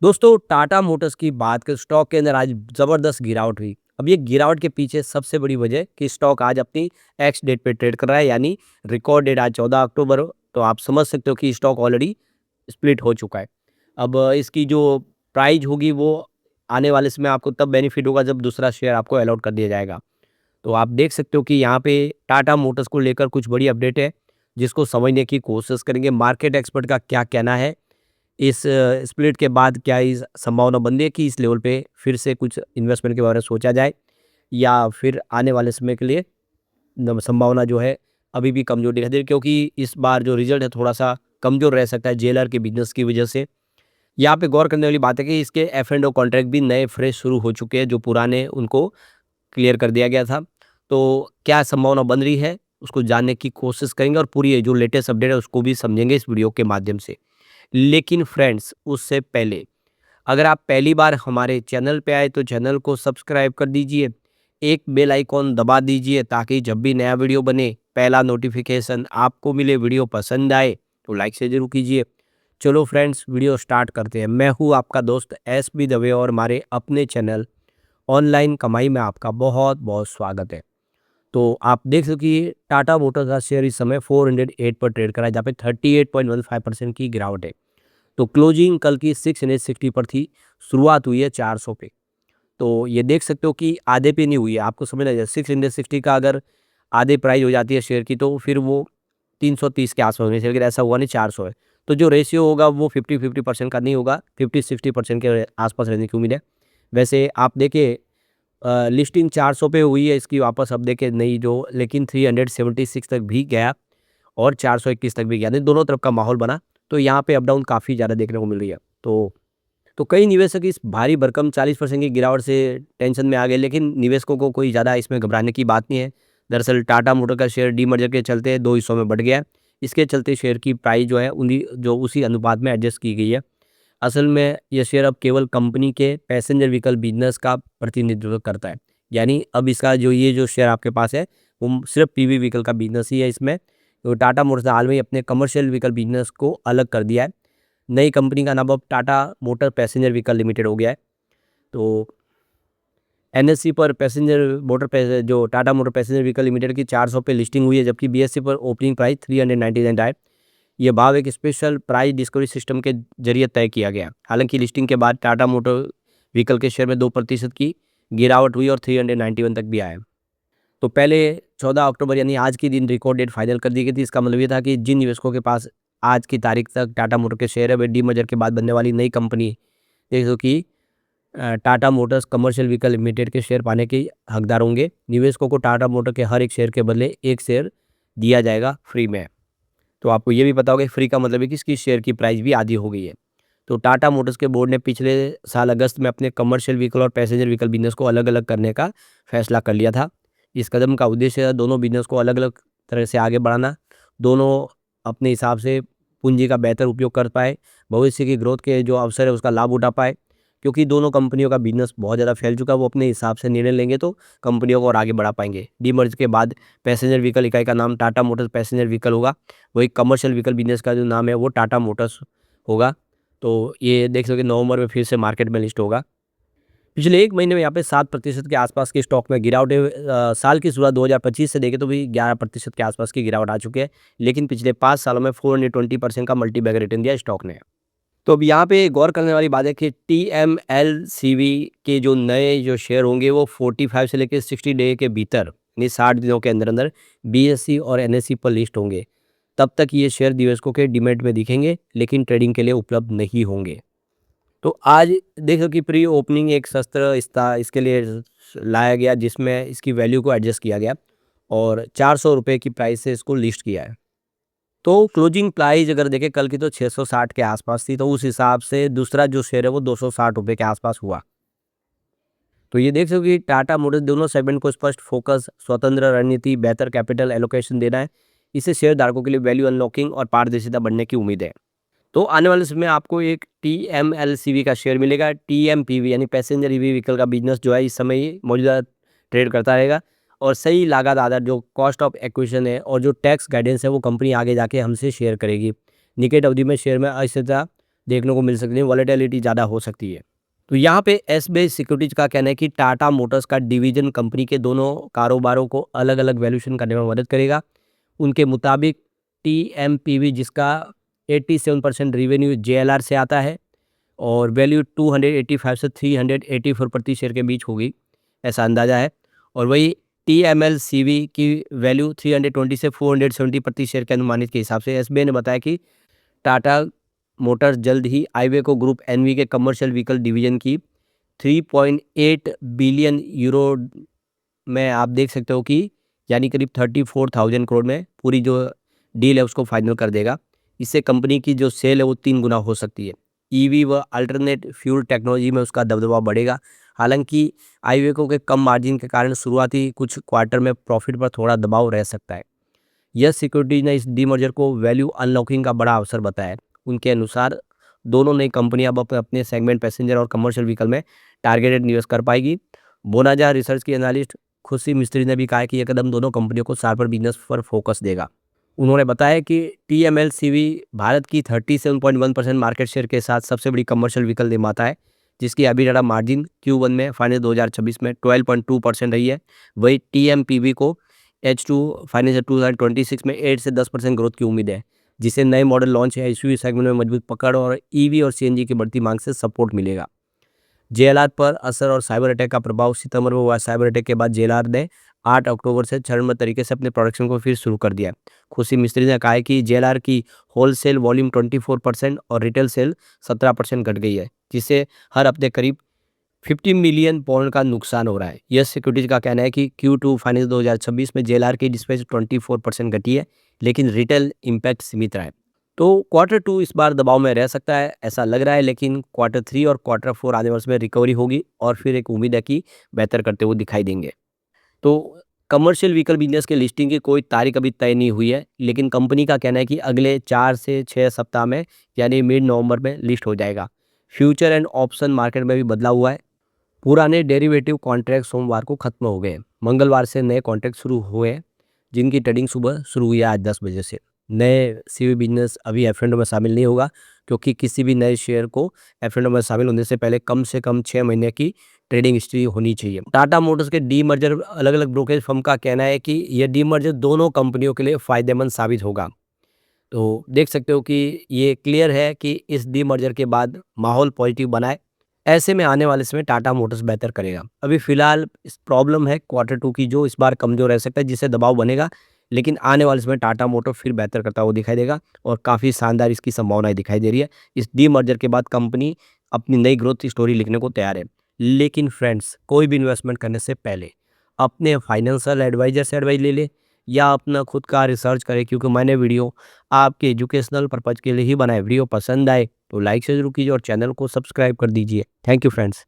दोस्तों टाटा मोटर्स की बात करें स्टॉक के अंदर आज ज़बरदस्त गिरावट हुई। अब ये गिरावट के पीछे सबसे बड़ी वजह कि स्टॉक आज अपनी एक्स डेट पे ट्रेड कर रहा है यानी रिकॉर्ड डेट आज 14 अक्टूबर हो, तो आप समझ सकते हो कि स्टॉक ऑलरेडी स्प्लिट हो चुका है। अब इसकी जो प्राइस होगी वो आने वाले समय आपको तब बेनिफिट होगा जब दूसरा शेयर आपको अलॉट कर दिया जाएगा। तो आप देख सकते हो कि यहाँ पे टाटा मोटर्स को लेकर कुछ बड़ी अपडेट है, जिसको समझने की कोशिश करेंगे। मार्केट एक्सपर्ट का क्या कहना है, इस स्प्लिट के बाद क्या इस संभावना बन रही है कि इस लेवल पे फिर से कुछ इन्वेस्टमेंट के बारे में सोचा जाए या फिर आने वाले समय के लिए संभावना जो है अभी भी कमजोर दिखाई दे रही है, क्योंकि इस बार जो रिजल्ट है थोड़ा सा कमजोर रह सकता है जेलर के बिजनेस की वजह से। यहाँ पे गौर करने वाली बात है कि इसके एफ एंड ओ कॉन्ट्रैक्ट भी नए फ्रेश शुरू हो चुके हैं, जो पुराने उनको क्लियर कर दिया गया था। तो क्या संभावना बन रही है उसको जानने की कोशिश करेंगे और पूरी ये जो लेटेस्ट अपडेट है उसको भी समझेंगे इस वीडियो के माध्यम से। लेकिन फ्रेंड्स उससे पहले अगर आप पहली बार हमारे चैनल पे आए तो चैनल को सब्सक्राइब कर दीजिए, एक बेल आइकॉन दबा दीजिए ताकि जब भी नया वीडियो बने पहला नोटिफिकेशन आपको मिले। वीडियो पसंद आए तो लाइक से जरूर कीजिए। चलो फ्रेंड्स वीडियो स्टार्ट करते हैं। मैं हूँ आपका दोस्त एस बी दवे और हमारे अपने चैनल ऑनलाइन कमाई में आपका बहुत बहुत स्वागत है। तो आप देख सकते हो कि टाटा मोटर्स का शेयर इस समय 408 पर ट्रेड करा है, जहाँ पे 38.15% की गिरावट है। तो क्लोजिंग कल की 660 पर थी, शुरुआत हुई है 400 पे। तो ये देख सकते हो कि आधे पे नहीं हुई है, आपको समझना चाहिए 660 का अगर आधे प्राइस हो जाती है शेयर की तो फिर वो 330 के आसपास होनी चाहिए, लेकिन ऐसा हुआ नहीं, 400 है। तो जो रेशियो होगा वो 50-50% का नहीं होगा, 50-60% के आसपास रहने की उम्मीद है। वैसे आप देखिए लिस्टिंग 400 पे हुई है इसकी, वापस अब देखिए नई जो, लेकिन 376 तक भी गया और 421 तक भी गया, नहीं दोनों तरफ का माहौल बना। तो यहाँ पे अप डाउन काफ़ी ज़्यादा देखने को मिल रही है। तो कई निवेशक इस भारी भरकम 40% की गिरावट से टेंशन में आ गए, लेकिन निवेशकों को कोई ज़्यादा इसमें घबराने की बात नहीं है। दरअसल टाटा मोटर का शेयर डीमर्जर के चलते 2 हिस्सों में बढ़ गया है। इसके चलते शेयर की प्राइस जो है उन्हीं जो उसी अनुपात में एडजस्ट की गई है। असल में ये शेयर अब केवल कंपनी के पैसेंजर व्हीकल बिजनेस का प्रतिनिधित्व करता है। यानी अब इसका जो ये जो शेयर आपके पास है वो सिर्फ पीवी व्हीकल का बिजनेस ही है इसमें। तो टाटा मोटर्स ने हाल में ही अपने कमर्शियल व्हीकल बिजनेस को अलग कर दिया है। नई कंपनी का नाम अब Tata motor passenger vehicle limited हो गया है। तो एनएससी पर जो Tata motor passenger vehicle limited की 400 पे लिस्टिंग हुई है, जबकि बीएससी पर ओपनिंग प्राइस 399 है। ये भाव एक स्पेशल प्राइस डिस्कवरी सिस्टम के जरिए तय किया गया। हालांकि लिस्टिंग के बाद टाटा मोटर व्हीकल के शेयर में 2% की गिरावट हुई और 391 तक भी आया। तो पहले 14 अक्टूबर यानी आज के दिन रिकॉर्ड डेट फाइनल कर दी गई थी। इसका मतलब ये था कि जिन निवेशकों के पास आज की तारीख तक टाटा मोटर के शेयर है वे डीमर्जर के बाद बनने वाली नई कंपनी देखो कि Tata Motors commercial vehicle limited के शेयर पाने के हकदार होंगे। निवेशकों को टाटा मोटर के हर एक शेयर के बदले एक शेयर दिया जाएगा फ्री में। तो आपको ये भी पता होगा फ्री का मतलब है कि इसकी शेयर की प्राइस भी आधी हो गई है। तो टाटा मोटर्स के बोर्ड ने पिछले साल अगस्त में अपने कमर्शियल व्हीकल और पैसेंजर व्हीकल बिजनेस को अलग अलग करने का फैसला कर लिया था। इस कदम का उद्देश्य दोनों बिजनेस को अलग अलग तरह से आगे बढ़ाना, दोनों अपने हिसाब से पूंजी का बेहतर उपयोग कर पाए, भविष्य की ग्रोथ के जो अवसर है उसका लाभ उठा पाए। क्योंकि दोनों कंपनियों का बिजनेस बहुत ज़्यादा फैल चुका है, वो अपने हिसाब से निर्णय लेंगे तो कंपनियों को और आगे बढ़ा पाएंगे। डीमर्ज के बाद पैसेंजर व्हीकल इकाई का नाम टाटा मोटर्स पैसेंजर व्हीकल होगा, वही कमर्शियल व्हीकल बिजनेस का जो नाम है वो टाटा मोटर्स होगा। तो ये देख सकते नवंबर में फिर से मार्केट में लिस्ट होगा। पिछले 1 महीने में यहाँ पे 7% के आसपास के स्टॉक में गिरावट है। साल की शुरुआत 2025 से देखें तो भी 11% के आसपास की गिरावट आ चुकी है, लेकिन पिछले 5 सालों में 420% का मल्टी बैग रिटर्न दिया स्टॉक ने। तो अब यहाँ पे गौर करने वाली बात है कि टीएमएलसीवी के जो नए जो शेयर होंगे वो 45 से लेकर 60 डे के भीतर यानी 60 दिनों के अंदर अंदर बीएससी और एनएससी पर लिस्ट होंगे। तब तक ये शेयर निवेशकों के डिमेट में दिखेंगे, लेकिन ट्रेडिंग के लिए उपलब्ध नहीं होंगे। तो आज देखो कि प्री ओपनिंग एक शस्त्र इसके लिए लाया गया, जिसमें इसकी वैल्यू को एडजस्ट किया गया और 400 रुपये की प्राइस से इसको लिस्ट किया है। तो क्लोजिंग प्राइस अगर देखें कल की तो 660 के आसपास थी, तो उस हिसाब से दूसरा जो शेयर है वो 260 रुपये के आसपास हुआ। तो ये देख सकते हो कि टाटा मोटर्स दोनों सेगमेंट को स्पष्ट फोकस, स्वतंत्र रणनीति, बेहतर कैपिटल एलोकेशन देना है। इससे शेयर धारकों के लिए वैल्यू अनलॉकिंग और पारदर्शिता बढ़ने की उम्मीद है। तो आने वाले समय आपको एक टीएमएलसीवी का शेयर मिलेगा। टीएमपीवी यानी पैसेंजर ईवी व्हीकल का बिजनेस जो है इस समय ही मौजूदा ट्रेड करता रहेगा और सही लागत आधार जो कॉस्ट ऑफ एक्विजिशन है और जो टैक्स गाइडेंस है वो कंपनी आगे जाके हमसे शेयर करेगी। निकट अवधि में शेयर में अस्थिरता देखने को मिल सकती है, वॉलेटिलिटी ज़्यादा हो सकती है। तो यहाँ पे एसबीआई सिक्योरिटीज का कहना है कि टाटा मोटर्स का डिवीजन कंपनी के दोनों कारोबारों को अलग अलग वैल्यूएशन करने में मदद करेगा। उनके मुताबिक टीएमपीवी जिसका 87% रेवेन्यू जेएलआर से आता है और वैल्यू 285 से 384 प्रति शेयर के बीच होगी, ऐसा अंदाजा है। और वही टीएमएलसीवी की वैल्यू 320 से 470 प्रति शेयर के अनुमानित के हिसाब से एसबीआई ने बताया कि टाटा मोटर्स जल्द ही आईवेको ग्रुप एनवी के कमर्शियल व्हीकल डिवीजन की 3.8 बिलियन यूरो में आप देख सकते हो कि यानी करीब 34,000 करोड़ में पूरी जो डील है उसको फाइनल कर देगा। इससे कंपनी की जो सेल है वो 3 गुना हो सकती है। ईवी व अल्टरनेट फ्यूल टेक्नोलॉजी में उसका दबदबा बढ़ेगा। हालांकि आईवेको के कम मार्जिन के कारण शुरुआती कुछ क्वार्टर में प्रॉफिट पर थोड़ा दबाव रह सकता है। यस सिक्योरिटीज ने इस डीमर्जर को वैल्यू अनलॉकिंग का बड़ा अवसर बताया है। उनके अनुसार दोनों नई कंपनियां अब अपने सेगमेंट पैसेंजर और कमर्शियल व्हीकल में टारगेटेड निवेश कर पाएगी। बोनाजा रिसर्च की एनालिस्ट खुशी मिस्त्री ने भी कहा है कि यह कदम दोनों कंपनियों को शार्पर बिजनेस पर फोकस देगा। उन्होंने बताया कि टीएमएलसीवी भारत की 37.1% मार्केट शेयर के साथ सबसे बड़ी कमर्शियल व्हीकल निर्माता है, जिसकी अभी डाटा मार्जिन Q1 में फाइनेंस 2026 में 12.2% रही है। वही टीएमपीवी को H2 फाइनेंस 2026 में 8 से 10% ग्रोथ की उम्मीद है, जिसे नए मॉडल लॉन्च है एसयूवी सेगमेंट में मजबूत पकड़ और ईवी और सीएनजी की बढ़ती मांग से सपोर्ट मिलेगा। जेएलआर पर असर और साइबर अटैक का प्रभाव। सितंबर में हुआ साइबर अटैक के बाद जेएलआर ने 8 अक्टूबर से चरणबद्ध तरीके से अपने प्रोडक्शन को फिर शुरू कर दिया। खुशी मिस्त्री ने कहा है कि जेएलआर की होलसेल वॉल्यूम 24% और रिटेल सेल 17% घट गई है, जिससे हर हफ्ते करीब 50 मिलियन पाउंड का नुकसान हो रहा है। यस सिक्योरिटीज का कहना है कि Q2 फाइनेंस 2026 में जेएलआर की डिस्पैच 24% घटी है, लेकिन रिटेल इम्पैक्ट सीमित रहा है। तो Q2 इस बार दबाव में रह सकता है ऐसा लग रहा है, लेकिन Q3 और Q4 आने वर्ष में रिकवरी होगी और फिर एक उम्मीद है कि बेहतर करते हुए दिखाई देंगे। तो कमर्शियल व्हीकल बिजनेस के लिस्टिंग की कोई तारीख अभी तय नहीं हुई है, लेकिन कंपनी का कहना है कि अगले 4 से 6 सप्ताह में यानी मिड नवंबर में लिस्ट हो जाएगा। फ्यूचर एंड ऑप्शन मार्केट में भी बदलाव हुआ है। पुराने डेरिवेटिव कॉन्ट्रैक्ट सोमवार को खत्म हो गए। मंगलवार से नए कॉन्ट्रैक्ट शुरू हुए, जिनकी ट्रेडिंग सुबह शुरू हुई है आज 10 बजे से। नए सीवी बिजनेस अभी एफ में शामिल नहीं होगा, क्योंकि किसी भी नए शेयर को एफ में शामिल होने से पहले कम से कम 6 महीने की ट्रेडिंग हिस्ट्री होनी चाहिए। टाटा मोटर्स के डीमर्जर अलग अलग ब्रोकरेज फर्म का कहना है कि यह डीमर्जर दोनों कंपनियों के लिए फायदेमंद साबित होगा। तो देख सकते हो कि ये क्लियर है कि इस डीमर्जर के बाद माहौल पॉजिटिव बना है। ऐसे में आने वाले समय टाटा मोटर्स बेहतर करेगा। अभी फिलहाल इस प्रॉब्लम है Q2 की, जो इस बार कमजोर रह सकता है, जिससे दबाव बनेगा, लेकिन आने वाले समय टाटा मोटर फिर बेहतर करता हुआ दिखाई देगा और काफ़ी शानदार इसकी संभावनाएं दिखाई दे रही है। इस डीमर्जर के बाद कंपनी अपनी नई ग्रोथ स्टोरी लिखने को तैयार है। लेकिन फ्रेंड्स, कोई भी इन्वेस्टमेंट करने से पहले अपने फाइनेंशियल एडवाइजर से एडवाइस ले ले या अपना खुद का रिसर्च करें, क्योंकि मैंने वीडियो आपके एजुकेशनल पर्पज़ के लिए ही बनाए। वीडियो पसंद आए तो लाइक से जरूर कीजिए और चैनल को सब्सक्राइब कर दीजिए। Thank you friends.